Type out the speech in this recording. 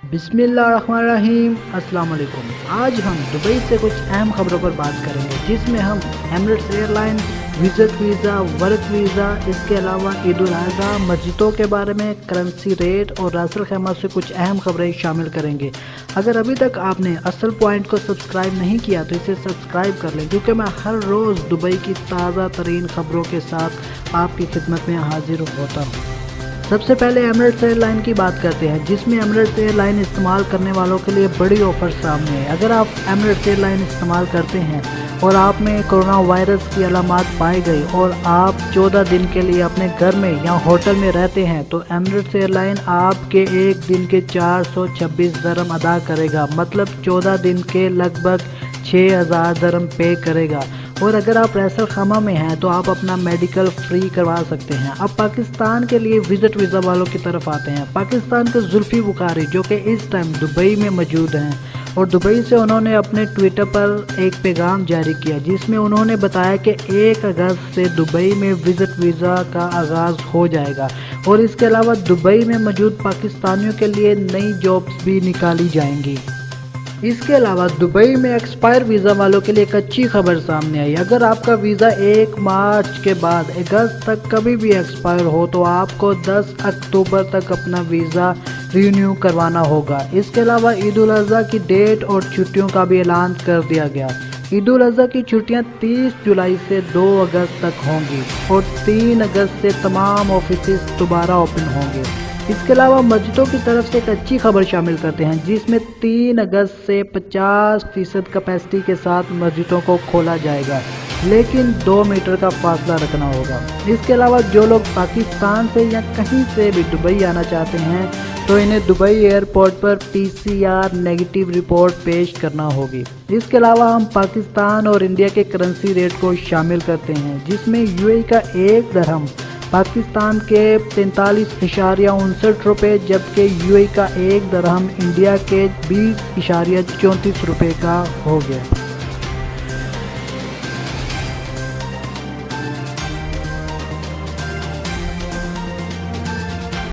बिस्मिल्लाहिर्रहमानिर्रहीम। अस्सलाम वालेकुम। आज हम दुबई से कुछ अहम खबरों पर बात करेंगे, जिसमें हम Emirates airline, visit visa, work visa, इसके अलावा ईद उल अज़हा, मस्जिदों के बारे में, करेंसी रेट और रास अल खैमा से कुछ अहम खबरें शामिल करेंगे। अगर अभी तक आपने असल पॉइंट को सब्सक्राइब नहीं किया तो इसे सब्सक्राइब कर लें, क्योंकि मैं हर रोज़ दुबई की ताज़ा तरीन खबरों के साथ आपकी खिदमत में हाजिर होता हूँ। सबसे पहले एमिरेट्स एयरलाइन की बात करते हैं, जिसमें एमिरेट्स एयरलाइन इस्तेमाल करने वालों के लिए बड़ी ऑफर सामने है। अगर आप एमिरेट्स एयरलाइन इस्तेमाल करते हैं और आप में कोरोना वायरस की अलामात पाई गई और आप 14 दिन के लिए अपने घर में या होटल में रहते हैं, तो एमिरेट्स एयरलाइन आपके एक दिन के 426 दरम अदा करेगा, मतलब 14 दिन के लगभग 6000 दरम पे करेगा। और अगर आप रास अल खैमा में हैं तो आप अपना मेडिकल फ्री करवा सकते हैं। अब पाकिस्तान के लिए विजिट वीज़ा वालों की तरफ आते हैं। पाकिस्तान के जुल्फी बुखारी, जो कि इस टाइम दुबई में मौजूद हैं, और दुबई से उन्होंने अपने ट्विटर पर एक पैगाम जारी किया, जिसमें उन्होंने बताया कि 1 अगस्त से दुबई में विजिट वीज़ा का आगाज़ हो जाएगा और इसके अलावा दुबई में मौजूद पाकिस्तानियों के लिए नई जॉब्स भी निकाली जाएंगी। इसके अलावा दुबई में एक्सपायर वीज़ा वालों के लिए एक अच्छी खबर सामने आई। अगर आपका वीज़ा 1 मार्च के बाद अगस्त तक कभी भी एक्सपायर हो तो आपको 10 अक्टूबर तक अपना वीज़ा रिन्यू करवाना होगा। इसके अलावा ईद उल अज़हा की डेट और छुट्टियों का भी ऐलान कर दिया गया। ईद उल अज़हा की छुट्टियां 30 जुलाई से 2 अगस्त तक होंगी और 3 अगस्त से तमाम ऑफिस दोबारा ओपन होंगे। इसके अलावा मस्जिदों की तरफ से एक अच्छी खबर शामिल करते हैं, जिसमें 3 अगस्त से 50% कैपेसिटी के साथ मस्जिदों को खोला जाएगा, लेकिन 2 मीटर का फासला रखना होगा। इसके अलावा जो लोग पाकिस्तान से या कहीं से भी दुबई आना चाहते हैं तो इन्हें दुबई एयरपोर्ट पर PCR नेगेटिव रिपोर्ट पेश करना होगी। इसके अलावा हम पाकिस्तान और इंडिया के करेंसी रेट को शामिल करते हैं, जिसमें UAE का 1 दरहम पाकिस्तान के 43.59 रुपये, जबकि UAE का 1 दरहम इंडिया के 20.34 रुपये का हो गया।